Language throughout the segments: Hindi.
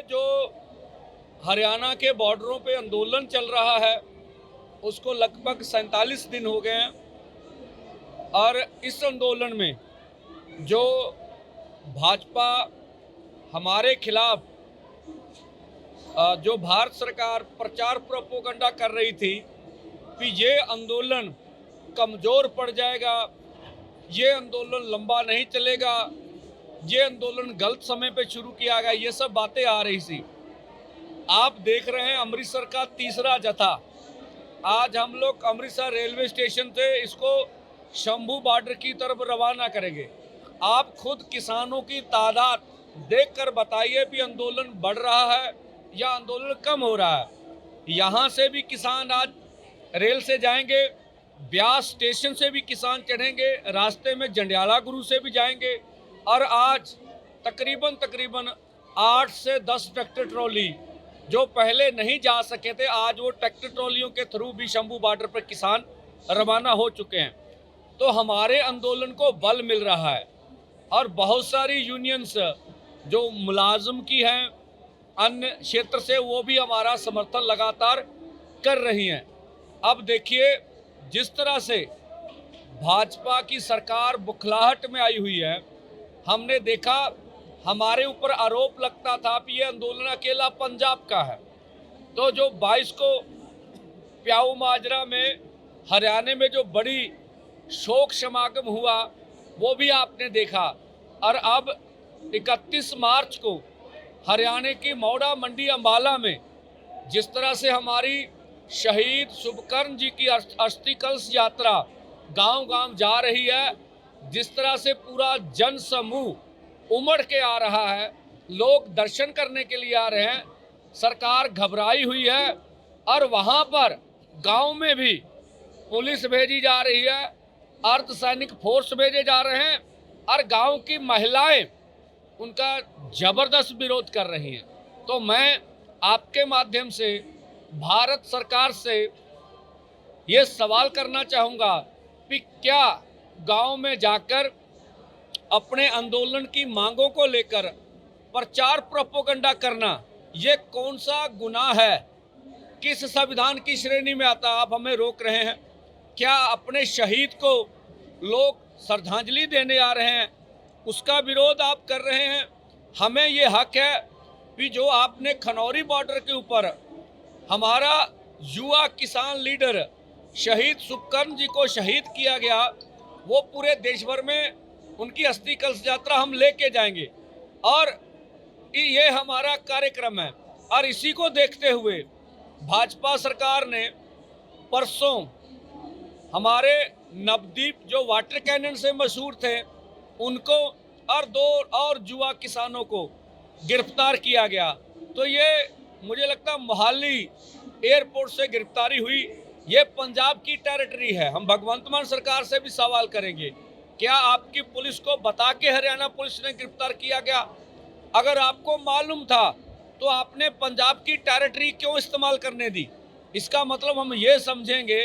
जो हरियाणा के बॉर्डरों पे आंदोलन चल रहा है उसको लगभग 47 दिन हो गए हैं और इस आंदोलन में जो भाजपा हमारे खिलाफ जो भारत सरकार प्रचार प्रोपोगंडा कर रही थी कि ये आंदोलन कमज़ोर पड़ जाएगा, ये आंदोलन लंबा नहीं चलेगा, ये आंदोलन गलत समय पे शुरू किया गया, ये सब बातें आ रही थी। आप देख रहे हैं अमृतसर का तीसरा जत्था, आज हम लोग अमृतसर रेलवे स्टेशन से इसको शंभू बॉर्डर की तरफ रवाना करेंगे। आप खुद किसानों की तादाद देखकर बताइए कि आंदोलन बढ़ रहा है या आंदोलन कम हो रहा है। यहाँ से भी किसान आज रेल से जाएंगे, ब्यास स्टेशन से भी किसान चढ़ेंगे, रास्ते में जंडियाला गुरु से भी जाएंगे और आज तकरीबन 8 से 10 ट्रैक्टर ट्रॉली जो पहले नहीं जा सके थे, आज वो ट्रैक्टर ट्रॉलियों के थ्रू भी शंभू बॉर्डर पर किसान रवाना हो चुके हैं। तो हमारे आंदोलन को बल मिल रहा है और बहुत सारी यूनियंस जो मुलाजिम की हैं अन्य क्षेत्र से, वो भी हमारा समर्थन लगातार कर रही हैं। अब देखिए जिस तरह से भाजपा की सरकार बुखलाहट में आई हुई है, हमने देखा हमारे ऊपर आरोप लगता था कि ये आंदोलन अकेला पंजाब का है। तो जो 22 को प्याऊ माजरा में हरियाणा में जो बड़ी शोक समागम हुआ वो भी आपने देखा और अब 31 मार्च को हरियाणा की मौड़ा मंडी अंबाला में जिस तरह से हमारी शहीद शुभकर्ण जी की अस्थि कलश यात्रा गांव-गांव जा रही है, जिस तरह से पूरा जन समूह उमड़ के आ रहा है, लोग दर्शन करने के लिए आ रहे हैं, सरकार घबराई हुई है और वहां पर गांव में भी पुलिस भेजी जा रही है, अर्धसैनिक फोर्स भेजे जा रहे हैं और गांव की महिलाएं उनका जबरदस्त विरोध कर रही हैं। तो मैं आपके माध्यम से भारत सरकार से ये सवाल करना चाहूँगा कि क्या गांव में जाकर अपने आंदोलन की मांगों को लेकर प्रचार प्रोपोगंडा करना ये कौन सा गुनाह है, किस संविधान की श्रेणी में आता? आप हमें रोक रहे हैं। क्या अपने शहीद को लोग श्रद्धांजलि देने आ रहे हैं उसका विरोध आप कर रहे हैं? हमें ये हक है कि जो आपने खनौरी बॉर्डर के ऊपर हमारा युवा किसान लीडर शहीद शुभकर्ण जी को शहीद किया गया, वो पूरे देश भर में उनकी अस्थि कलश यात्रा हम लेके जाएंगे और ये हमारा कार्यक्रम है। और इसी को देखते हुए भाजपा सरकार ने परसों हमारे नवदीप जो वाटर कैनन से मशहूर थे उनको और 2 और युवा किसानों को गिरफ्तार किया गया। तो ये मुझे लगता मोहाली एयरपोर्ट से गिरफ्तारी हुई, ये पंजाब की टेरिटरी है। हम भगवंत मान सरकार से भी सवाल करेंगे, क्या आपकी पुलिस को बता के हरियाणा पुलिस ने गिरफ्तार किया गया? अगर आपको मालूम था तो आपने पंजाब की टेरिटरी क्यों इस्तेमाल करने दी? इसका मतलब हम ये समझेंगे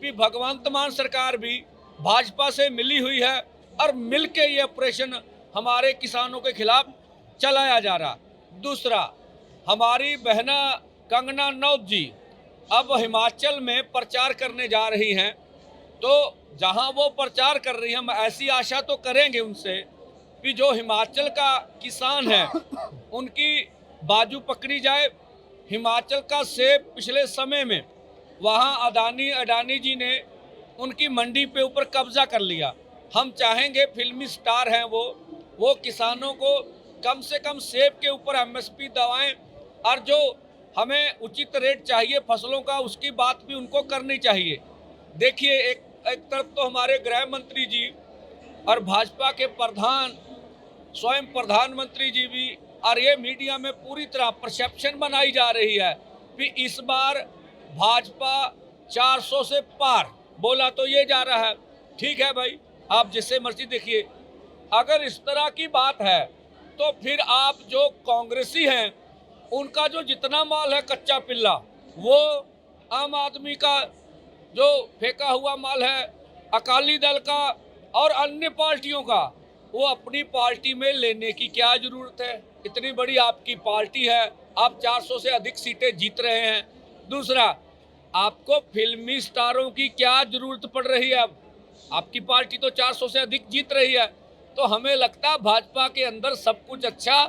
कि भगवंत मान सरकार भी भाजपा से मिली हुई है और मिल के ये ऑपरेशन हमारे किसानों के खिलाफ चलाया जा रहा। दूसरा, हमारी बहना कंगना रनौत जी अब हिमाचल में प्रचार करने जा रही हैं, तो जहां वो प्रचार कर रही हैं हम ऐसी आशा तो करेंगे उनसे कि जो हिमाचल का किसान है उनकी बाजू पकड़ी जाए। हिमाचल का सेब पिछले समय में वहां अडानी जी ने उनकी मंडी पे ऊपर कब्जा कर लिया। हम चाहेंगे, फिल्मी स्टार हैं वो किसानों को कम से कम सेब के ऊपर एमएसपी दवाएं और जो हमें उचित रेट चाहिए फसलों का उसकी बात भी उनको करनी चाहिए। देखिए एक तरफ तो हमारे गृह मंत्री जी और भाजपा के प्रधान स्वयं प्रधानमंत्री जी भी, और ये मीडिया में पूरी तरह परसेप्शन बनाई जा रही है कि इस बार भाजपा 400 से पार, बोला तो ये जा रहा है। ठीक है भाई, आप जिससे मर्जी देखिए। अगर इस तरह की बात है तो फिर आप जो कांग्रेसी हैं उनका जो जितना माल है कच्चा पिल्ला, वो आम आदमी का जो फेंका हुआ माल है, अकाली दल का और अन्य पार्टियों का, वो अपनी पार्टी में लेने की क्या ज़रूरत है? इतनी बड़ी आपकी पार्टी है, आप 400 से अधिक सीटें जीत रहे हैं। दूसरा, आपको फिल्मी स्टारों की क्या जरूरत पड़ रही है? अब आपकी पार्टी तो 400 से अधिक जीत रही है। तो हमें लगता है भाजपा के अंदर सब कुछ अच्छा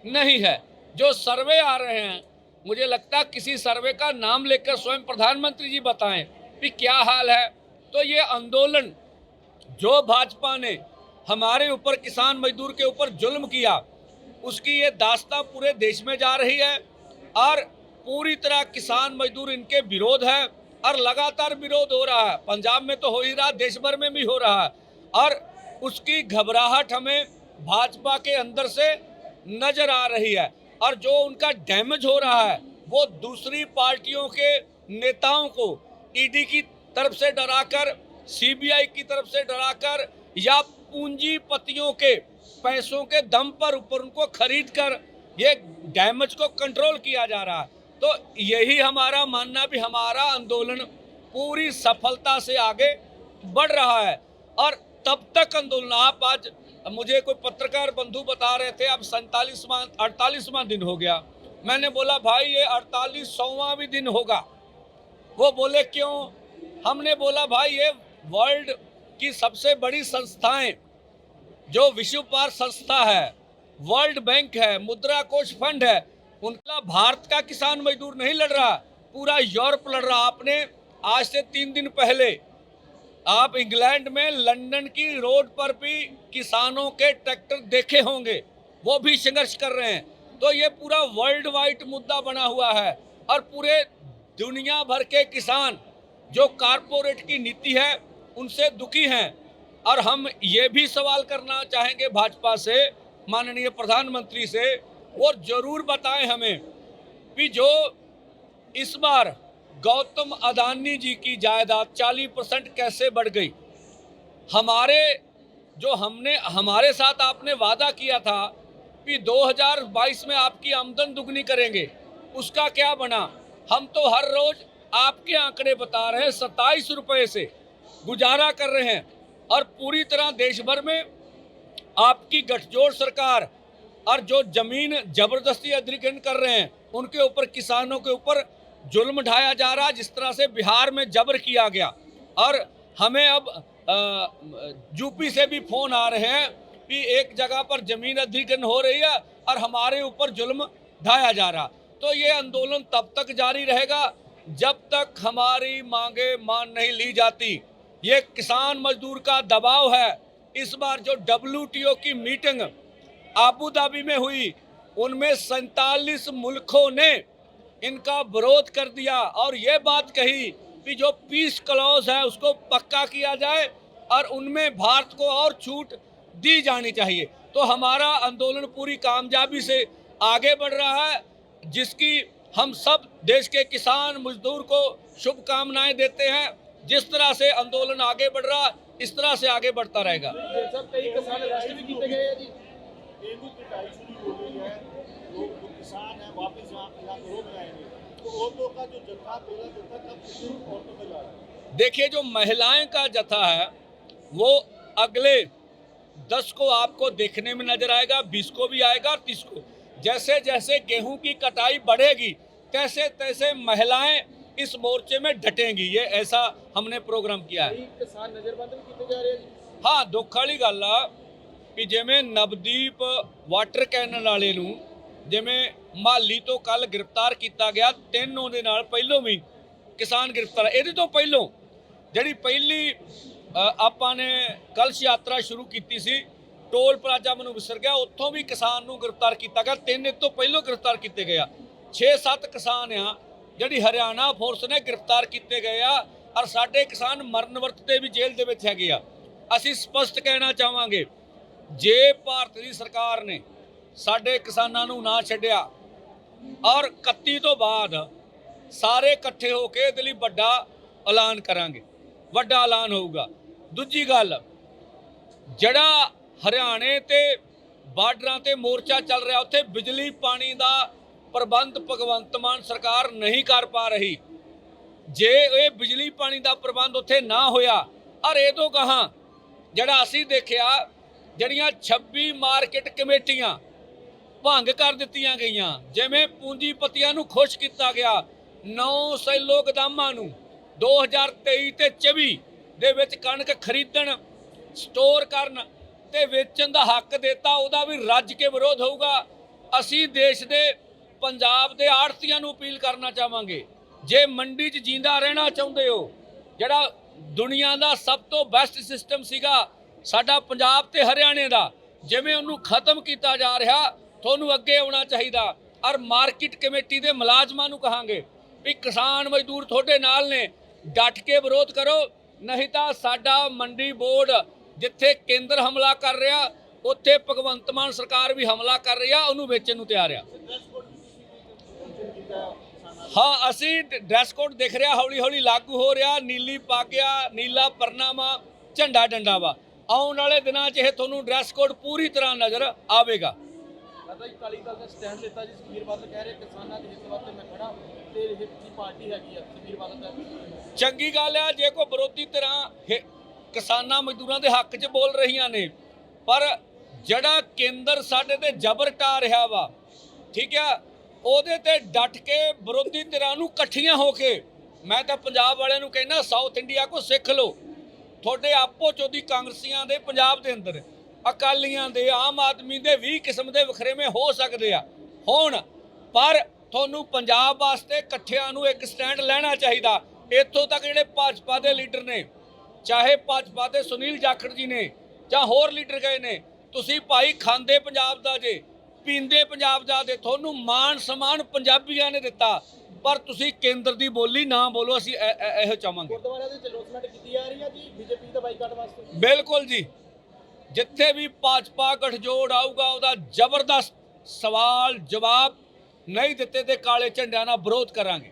नहीं है। जो सर्वे आ रहे हैं, मुझे लगता है किसी सर्वे का नाम लेकर स्वयं प्रधानमंत्री जी बताएं कि क्या हाल है। तो ये आंदोलन जो भाजपा ने हमारे ऊपर, किसान मजदूर के ऊपर जुल्म किया, उसकी ये दास्तां पूरे देश में जा रही है और पूरी तरह किसान मजदूर इनके विरोध है और लगातार विरोध हो रहा है। पंजाब में तो हो ही रहा, देश भर में भी हो रहा है और उसकी घबराहट हमें भाजपा के अंदर से नजर आ रही है। और जो उनका डैमेज हो रहा है वो दूसरी पार्टियों के नेताओं को ईडी की तरफ से डराकर, सीबीआई की तरफ से डराकर या पूंजीपतियों के पैसों के दम पर ऊपर उनको खरीद कर ये डैमेज को कंट्रोल किया जा रहा है। तो यही हमारा मानना भी, हमारा आंदोलन पूरी सफलता से आगे बढ़ रहा है और तब तक आंदोलन, आप आज मुझे कोई पत्रकार बंधु बता रहे थे अब 48वां दिन हो गया। मैंने बोला भाई ये 48वां भी दिन होगा। वो बोले क्यों? हमने बोला भाई ये वर्ल्ड की सबसे बड़ी संस्थाएं, जो विश्व व्यापार संस्था है, वर्ल्ड बैंक है, मुद्रा कोष फंड है, उनका भारत का किसान मजदूर नहीं लड़ रहा, पूरा यूरोप लड़ रहा। आपने आज से 3 दिन पहले आप इंग्लैंड में लंदन की रोड पर भी किसानों के ट्रैक्टर देखे होंगे, वो भी संघर्ष कर रहे हैं। तो ये पूरा वर्ल्ड वाइड मुद्दा बना हुआ है और पूरे दुनिया भर के किसान जो कारपोरेट की नीति है उनसे दुखी हैं। और हम ये भी सवाल करना चाहेंगे भाजपा से, माननीय प्रधानमंत्री से, वो जरूर बताएं हमें कि जो इस बार गौतम अदानी जी की जायदाद 40% कैसे बढ़ गई। हमने हमारे साथ आपने वादा किया था कि 2022 में आपकी आमदन दुगनी करेंगे, उसका क्या बना? हम तो हर रोज आपके आंकड़े बता रहे हैं, 27 रुपए से गुजारा कर रहे हैं और पूरी तरह देश भर में आपकी गठजोड़ सरकार और जो जमीन जबरदस्ती अधिग्रहण कर रहे हैं उनके ऊपर, किसानों के ऊपर जुल्म ढाया जा रहा है, जिस तरह से बिहार में जबर किया गया। और हमें अब यूपी से भी फोन आ रहे हैं कि एक जगह पर जमीन अधिग्रहण हो रही है और हमारे ऊपर जुल्म ढाया जा रहा। तो ये आंदोलन तब तक जारी रहेगा जब तक हमारी मांगे मान नहीं ली जाती। ये किसान मजदूर का दबाव है। इस बार जो WTO की मीटिंग आबू धाबी में हुई, उनमें 47 मुल्कों ने इनका विरोध कर दिया और ये बात कही कि जो पीस क्लॉज है उसको पक्का किया जाए और उनमें भारत को और छूट दी जानी चाहिए। तो हमारा आंदोलन पूरी कामयाबी से आगे बढ़ रहा है, जिसकी हम सब देश के किसान मजदूर को शुभकामनाएं देते हैं। जिस तरह से आंदोलन आगे बढ़ रहा, इस तरह से आगे बढ़ता रहेगा। किसान है वापस यहाँ हो जाएंगे, तो औरतों का जो जत्था, पहला जत्था कब औरतों का जा रहा है? देखिए, जो महिलाएं का जत्था है वो अगले 10 को आपको देखने में नजर आएगा, 20 को भी आएगा और 30 को। जैसे जैसे गेहूं की कटाई बढ़ेगी तैसे तैसे महिलाएं इस मोर्चे में डटेंगी। ये ऐसा हमने प्रोग्राम किया है। किसान नजरबंद भी किए जा रहे हैं। हाँ, दुख वाली गल आ कि जिमें नवदीप वाटर कैनन वाले नूं जिमें माली तो कल गिरफ्तार किया गया, 3 ਉਹਦੇ ਨਾਲ ਪਹਿਲੋਂ ਵੀ किसान गिरफ्तार। ਇਹਦੇ ਤੋਂ ਪਹਿਲੋਂ ਜਿਹੜੀ ਪਹਿਲੀ ਆਪਾਂ ਨੇ ਕਲਸ਼ ਯਾਤਰਾ ਸ਼ੁਰੂ ਕੀਤੀ ਸੀ, ਟੋਲ ਪਲਾਜ਼ਾ ਮੈਨੂੰ ਵਿਸਰ ਗਿਆ, ਉੱਥੋਂ ਵੀ ਕਿਸਾਨ ਨੂੰ ਗ੍ਰਿਫਤਾਰ ਕੀਤਾ ਗਿਆ। 3 ਇਹ ਤੋਂ ਪਹਿਲੋਂ ਗ੍ਰਿਫਤਾਰ ਕੀਤੇ ਗਏ ਆ। 6-7 ਕਿਸਾਨ ਆ ਜਿਹੜੀ ਹਰਿਆਣਾ ਫੋਰਸ ਨੇ ਗ੍ਰਿਫਤਾਰ ਕੀਤੇ ਗਏ ਆ ਔਰ ਸਾਡੇ ਕਿਸਾਨ ਮਰਨ ਵਰਤ ਤੇ ਵੀ ਜੇਲ੍ਹ ਦੇ ਵਿੱਚ ਹੈਗੇ ਆ। ਅਸੀਂ ਸਪਸ਼ਟ ਕਹਿਣਾ ਚਾਹਾਂਗੇ, ਜੇ ਭਾਰਤ ਦੀ ਸਰਕਾਰ ਨੇ ਸਾਡੇ ਕਿਸਾਨਾਂ ਨੂੰ ਨਾ ਛੱਡਿਆ ਔਰ 31 ਤੋਂ ਬਾਅਦ ਸਾਰੇ ਇਕੱਠੇ ਹੋ ਕੇ ਇਹਦੇ ਲਈ ਵੱਡਾ ਐਲਾਨ ਕਰਾਂਗੇ, ਵੱਡਾ ਐਲਾਨ ਹੋਊਗਾ। ਦੂਜੀ ਗੱਲ, ਜਿਹੜਾ ਹਰਿਆਣੇ ਤੇ ਬਾਰਡਰਾਂ ਤੇ ਮੋਰਚਾ ਚੱਲ ਰਿਹਾ, ਉੱਥੇ ਬਿਜਲੀ ਪਾਣੀ ਦਾ ਪ੍ਰਬੰਧ ਭਗਵੰਤ ਮਾਨ ਸਰਕਾਰ ਨਹੀਂ ਕਰ ਪਾ ਰਹੀ। ਜੇ ਇਹ ਬਿਜਲੀ ਪਾਣੀ ਦਾ ਪ੍ਰਬੰਧ ਉੱਥੇ ਨਾ ਹੋਇਆ ਔਰ ਇਹ ਤੋਂ ਕਹਾਂ ਜਿਹੜਾ ਅਸੀਂ ਦੇਖਿਆ, ਜਿਹੜੀਆਂ 26 ਮਾਰਕੀਟ ਕਮੇਟੀਆਂ ਭੰਗ ਕਰ ਦਿੱਤੀਆਂ ਗਈਆਂ, ਜਿਵੇਂ ਪੂੰਜੀਪਤੀਆਂ ਨੂੰ ਖੁਸ਼ ਕੀਤਾ ਗਿਆ। 9 ਸੈਲੋ ਗੋਦਾਮਾਂ ਨੂੰ 2023 ਤੇ 24 ਦੇ ਵਿੱਚ ਕਣਕ ਖਰੀਦਣ, ਸਟੋਰ ਕਰਨ ਤੇ ਵੇਚਣ ਦਾ ਹੱਕ ਦਿੱਤਾ, ਉਹਦਾ ਵੀ ਰੱਜ ਕੇ ਵਿਰੋਧ ਹੋਊਗਾ। ਅਸੀਂ ਦੇਸ਼ ਦੇ ਪੰਜਾਬ ਦੇ ਆੜ੍ਹਤੀਆਂ ਨੂੰ ਅਪੀਲ ਕਰਨਾ ਚਾਹਾਂਗੇ, ਜੇ ਮੰਡੀ 'ਚ ਜਿੰਦਾ ਰਹਿਣਾ ਚਾਹੁੰਦੇ ਹੋ, ਜਿਹੜਾ ਦੁਨੀਆ ਦਾ ਸਭ ਤੋਂ ਬੈਸਟ ਸਿਸਟਮ ਸੀਗਾ ਸਾਡਾ ਪੰਜਾਬ ਤੇ ਹਰਿਆਣੇ ਦਾ, ਜਿਵੇਂ ਉਹਨੂੰ ਖਤਮ ਕੀਤਾ ਜਾ ਰਿਹਾ, ਤੁਹਾਨੂੰ ਅੱਗੇ ਆਉਣਾ ਚਾਹੀਦਾ। ਔਰ ਮਾਰਕੀਟ ਕਮੇਟੀ ਦੇ ਮੁਲਾਜ਼ਮਾਂ ਨੂੰ ਕਹਾਂਗੇ ਵੀ ਕਿਸਾਨ ਮਜ਼ਦੂਰ ਤੁਹਾਡੇ ਨਾਲ ਨੇ, ਡਟ ਕੇ ਵਿਰੋਧ ਕਰੋ, ਨਹੀਂ ਤਾਂ ਸਾਡਾ ਮੰਡੀ ਬੋਰਡ ਜਿੱਥੇ ਕੇਂਦਰ ਹਮਲਾ ਕਰ ਰਿਹਾ, ਉੱਥੇ ਭਗਵੰਤ ਮਾਨ ਸਰਕਾਰ ਵੀ ਹਮਲਾ ਕਰ ਰਹੀ ਆ, ਉਹਨੂੰ ਵੇਚਣ ਨੂੰ ਤਿਆਰ ਆ। ਹਾਂ, ਅਸੀਂ ਡਰੈਸ ਕੋਡ ਦਿਖ ਰਿਹਾ, ਹੌਲੀ ਹੌਲੀ ਲਾਗੂ ਹੋ ਰਿਹਾ। ਨੀਲੀ ਪੱਗ ਆ, ਨੀਲਾ ਪਰਨਾਮਾ, ਝੰਡਾ ਡੰਡਾ ਵਾ। ਆਉਣ ਵਾਲੇ ਦਿਨਾਂ 'ਚ ਇਹ ਤੁਹਾਨੂੰ ਡਰੈਸ ਕੋਡ ਪੂਰੀ ਤਰ੍ਹਾਂ ਨਜ਼ਰ ਆਵੇਗਾ। ਦਾਦਾ ਜੀ, ਅਕਾਲੀ ਦਲ ਦਾ ਸਟੈਂਡ ਲਿੱਤਾ ਜੀ, ਸੁਖਬੀਰ ਬਾਦਲ ਕਹਿ ਰਹੇ ਕਿਸਾਨਾਂ ਦੇ ਹਿੱਤ ਵਾਸਤੇ ਮੈਂ ਖੜਾ, ਤੇ ਇਹ ਦੀ ਪਾਰਟੀ ਹੈਗੀ ਆ ਸੁਖਬੀਰ ਬਾਦਲ ਦਾ। ਚੰਗੀ ਗੱਲ ਆ ਜੇ ਕੋਈ ਵਿਰੋਧੀ ਧਿਰਾਂ ਕਿਸਾਨਾਂ ਮਜ਼ਦੂਰਾਂ ਦੇ ਹੱਕ 'ਚ ਬੋਲ ਰਹੀਆਂ ਨੇ, ਪਰ ਜਿਹੜਾ ਕੇਂਦਰ ਸਾਡੇ ਤੇ ਜ਼ਬਰ ਢਾ ਰਿਹਾ ਵਾ, ਠੀਕ ਆ, ਉਹਦੇ ਤੇ ਡਟ ਕੇ ਵਿਰੋਧੀ ਧਿਰਾਂ ਨੂੰ ਇਕੱਠੀਆਂ ਹੋ ਕੇ, ਮੈਂ ਤਾਂ ਪੰਜਾਬ ਵਾਲਿਆਂ ਨੂੰ ਕਹਿੰਦਾ ਸਾਊਥ ਇੰਡੀਆ ਕੋ ਸਿੱਖ ਲਓ। ਤੁਹਾਡੇ ਆਪੋ ਚੋਦੀ ਕਾਂਗਰਸੀਆਂ ਦੇ ਪੰਜਾਬ ਦੇ ਅੰਦਰ, ਅਕਾਲੀਆਂ ਦੇ, ਆਮ ਆਦਮੀ ਦੇ 20 ਕਿਸਮ ਦੇ ਵਖਰੇਵੇਂ ਹੋ ਸਕਦੇ ਆ ਹੁਣ, ਪਰ ਤੁਹਾਨੂੰ ਪੰਜਾਬ ਵਾਸਤੇ ਇਕੱਠਿਆਂ ਨੂੰ ਇੱਕ ਸਟੈਂਡ ਲੈਣਾ ਚਾਹੀਦਾ। ਇੱਥੋਂ ਤੱਕ ਜਿਹੜੇ ਭਾਜਪਾ ਦੇ ਲੀਡਰ ਨੇ, ਚਾਹੇ ਭਾਜਪਾ ਦੇ ਸੁਨੀਲ ਜਾਖੜ ਜੀ ਨੇ ਜਾਂ ਹੋਰ ਲੀਡਰ ਗਏ ਨੇ, ਤੁਸੀਂ ਭਾਈ ਖਾਂਦੇ ਪੰਜਾਬ ਦਾ ਜੇ, ਪੀਂਦੇ ਪੰਜਾਬ ਦਾ ਦੇ, ਤੁਹਾਨੂੰ ਮਾਣ ਸਨਮਾਨ ਪੰਜਾਬੀਆਂ ਨੇ ਦਿੱਤਾ, ਪਰ ਤੁਸੀਂ ਕੇਂਦਰ ਦੀ ਬੋਲੀ ਨਾ ਬੋਲੋ। ਅਸੀਂ ਇਹੋ ਚਾਹਾਂਗੇ। ਗੁਰਦੁਆਰਿਆਂ ਦੇ ਲੋਸਮੈਂਟ ਕੀਤੀ ਜਾ ਰਹੀ ਹੈ ਜੀ ਬੀਜੇਪੀ ਦਾ ਬਾਈਕਾਟ ਵਾਸਤੇ। ਬਿਲਕੁਲ ਜੀ, ਜਿੱਥੇ ਵੀ ਭਾਜਪਾ ਗਠਜੋੜ ਆਊਗਾ, ਉਹਦਾ ਜ਼ਬਰਦਸਤ ਸਵਾਲ ਜਵਾਬ ਨਹੀਂ ਦਿੱਤੇ ਤੇ ਕਾਲੇ ਝੰਡਿਆਂ ਨਾਲ ਵਿਰੋਧ ਕਰਾਂਗੇ।